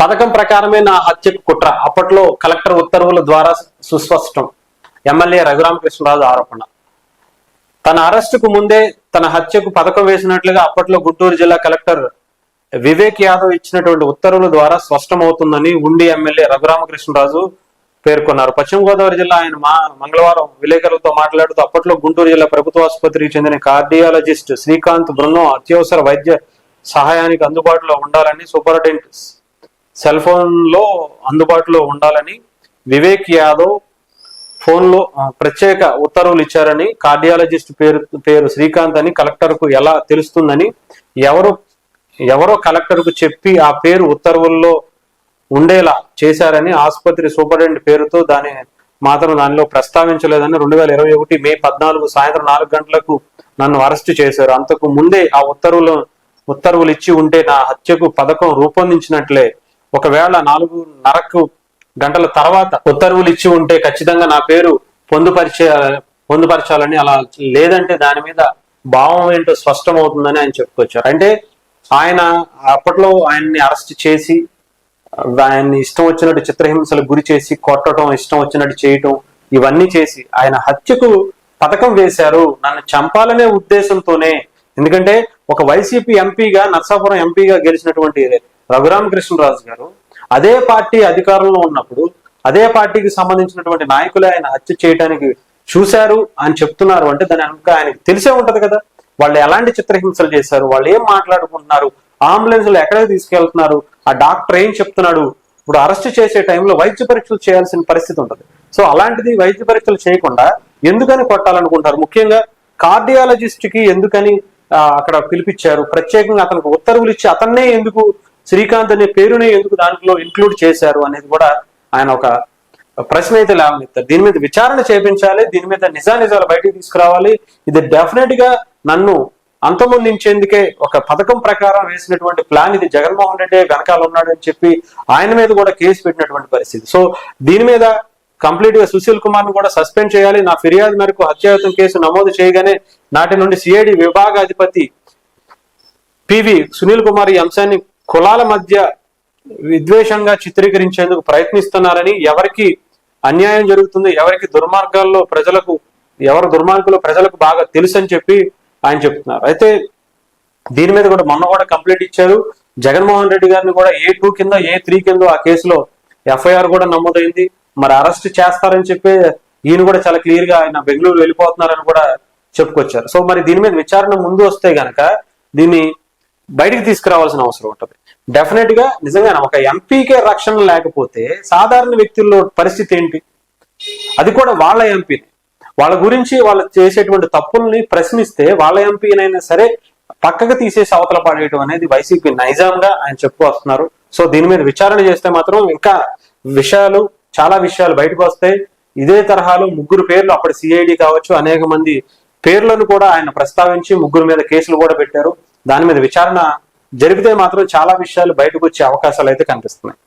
పథకం ప్రకారమే నా హత్యకు కుట్ర, అప్పట్లో కలెక్టర్ ఉత్తర్వుల ద్వారా సుస్పష్టం. ఎమ్మెల్యే రఘురామకృష్ణరాజు ఆరోపణ. తన అరెస్టుకు ముందే తన హత్యకు పథకం వేసినట్లుగా అప్పట్లో గుంటూరు జిల్లా కలెక్టర్ వివేక్ యాదవ్ ఇచ్చినటువంటి ఉత్తర్వుల ద్వారా స్పష్టమవుతుందని ఉండి ఎమ్మెల్యే రఘురామకృష్ణరాజు పేర్కొన్నారు. పశ్చిమ గోదావరి జిల్లా ఆయన మంగళవారం విలేకరులతో మాట్లాడుతూ అప్పట్లో గుంటూరు జిల్లా ప్రభుత్వ ఆసుపత్రికి చెందిన కార్డియాలజిస్ట్ శ్రీకాంత్ బృందం అత్యవసర వైద్య సహాయానికి అందుబాటులో ఉండాలని, సూపరింటెండెంట్ సెల్ ఫోన్ లో అందుబాటులో ఉండాలని వివేక్ యాదవ్ ఫోన్ లో ప్రత్యేక ఉత్తర్వులు ఇచ్చారని, కార్డియాలజిస్ట్ పేరు శ్రీకాంత్ అని కలెక్టర్ కు ఎలా తెలుస్తుందని ఎవరో కలెక్టర్ కు చెప్పి ఆ పేరు ఉత్తర్వుల్లో ఉండేలా చేశారని, ఆసుపత్రి సూపరింటెండెంట్ పేరుతో దానిలో ప్రస్తావించలేదని 2021 మే 14 సాయంత్రం 4 గంటలకు నన్ను అరెస్టు చేశారు. అంతకు ముందే ఆ ఉత్తర్వులు ఇచ్చి ఉంటే నా హత్యకు పథకం రూపొందించినట్లే. ఒకవేళ 4:30 గంటల తర్వాత ఉత్తర్వులు ఇచ్చి ఉంటే ఖచ్చితంగా నా పేరు పొందుపరచాలని, అలా లేదంటే దాని మీద భావం ఏంటో స్పష్టమవుతుందని ఆయన చెప్పుకొచ్చారు. అంటే ఆయన అప్పట్లో ఆయన్ని అరెస్ట్ చేసి ఆయన్ని ఇష్టం వచ్చినట్టు చిత్రహింసలకు గురి చేసి కొట్టడం, ఇష్టం వచ్చినట్టు చేయటం, ఇవన్నీ చేసి ఆయన హత్యకు పథకం వేశారు నన్ను చంపాలనే ఉద్దేశంతోనే. ఎందుకంటే ఒక వైసీపీ ఎంపీగా, నర్సాపురం ఎంపీగా గెలిచినటువంటి రఘురామకృష్ణరాజు గారు అదే పార్టీ అధికారంలో ఉన్నప్పుడు అదే పార్టీకి సంబంధించినటువంటి నాయకులే ఆయన హత్య చేయడానికి చూశారు అని చెప్తున్నారు అంటే దాని వెనుక ఆయనకి తెలిసే ఉంటది కదా, వాళ్ళు ఎలాంటి చిత్రహింసలు చేశారు, వాళ్ళు ఏం మాట్లాడుకుంటున్నారు, అంబులెన్స్ లో ఎక్కడికి తీసుకెళ్తున్నారు, ఆ డాక్టర్ ఏం చెప్తున్నాడు. ఇప్పుడు అరెస్ట్ చేసే టైంలో వైద్య పరీక్షలు చేయాల్సిన పరిస్థితి ఉంటుంది. సో అలాంటిది వైద్య పరీక్షలు చేయకుండా ఎందుకని కొట్టాలనుకుంటారు? ముఖ్యంగా కార్డియాలజిస్ట్ కి ఎందుకని అక్కడ పిలిపించారు? ప్రత్యేకంగా అతనికి ఉత్తర్వులు ఇచ్చి అతన్నే ఎందుకు, శ్రీకాంత్ అనే పేరునే ఎందుకు దాంట్లో ఇంక్లూడ్ చేశారు అనేది కూడా ఆయన ఒక ప్రశ్న అయితే లేవనెత్తారు. దీని మీద విచారణ చేపించాలి, దీని మీద నిజాలు బయటికి తీసుకురావాలి. ఇది డెఫినెట్ గా నన్ను అంతమొందించేందుకే ఒక పథకం ప్రకారం వేసినటువంటి ప్లాన్ ఇది. జగన్మోహన్ రెడ్డి వెనకాల ఉన్నాడని చెప్పి ఆయన మీద కూడా కేసు పెట్టినటువంటి పరిస్థితి. సో దీని మీద కంప్లీట్ గా సుశీల్ కుమార్ ను కూడా సస్పెండ్ చేయాలి. నా ఫిర్యాదు మేరకు హత్యాయత్నం కేసు నమోదు చేయగానే నాటి నుండి సిఐడి విభాగాధిపతి పివి సునీల్ కుమార్ ఈ అంశాన్ని కులాల మధ్య విద్వేషంగా చిత్రీకరించేందుకు ప్రయత్నిస్తున్నారని, ఎవరికి అన్యాయం జరుగుతుంది, ఎవరికి దుర్మార్గులో ప్రజలకు బాగా తెలుసు అని చెప్పి ఆయన చెప్తున్నారు. అయితే దీని మీద కూడా మొన్న కూడా కంప్లైంట్ ఇచ్చారు. జగన్మోహన్ రెడ్డి గారిని కూడా A2 కింద A3 కింద ఆ కేసులో FIR కూడా నమోదైంది. మరి అరెస్ట్ చేస్తారని చెప్పి ఈయన కూడా చాలా క్లియర్ గా ఆయన బెంగళూరు వెళ్ళిపోతున్నారని కూడా చెప్పుకొచ్చారు. సో మరి దీని మీద విచారణ ముందు వస్తే గనక దీన్ని బయటికి తీసుకురావాల్సిన అవసరం ఉంటుంది. డెఫినెట్ గా నిజంగా ఒక ఎంపీకే రక్షణ లేకపోతే సాధారణ వ్యక్తుల్లో పరిస్థితి ఏంటి? అది కూడా వాళ్ళ ఎంపీని, వాళ్ళ గురించి వాళ్ళు చేసేటువంటి తప్పుల్ని ప్రశ్నిస్తే వాళ్ళ ఎంపీనైనా సరే పక్కకు తీసేసి అవతల పడేయటం అనేది వైసీపీ నైజాంగా ఆయన చెప్పుకొస్తున్నారు. సో దీని మీద విచారణ చేస్తే మాత్రం ఇంకా చాలా విషయాలు బయటకు వస్తాయి. ఇదే తరహాలో 3 పేర్లు అప్పుడు సిఐడి కావచ్చు అనేక మంది పేర్లను కూడా ఆయన ప్రస్తావించి 3 మీద కేసులు కూడా పెట్టారు. దాని మీద విచారణ జరిపితే మాత్రం చాలా విషయాలు బయటకు వచ్చే అవకాశాలు అయితే కనిపిస్తున్నాయి.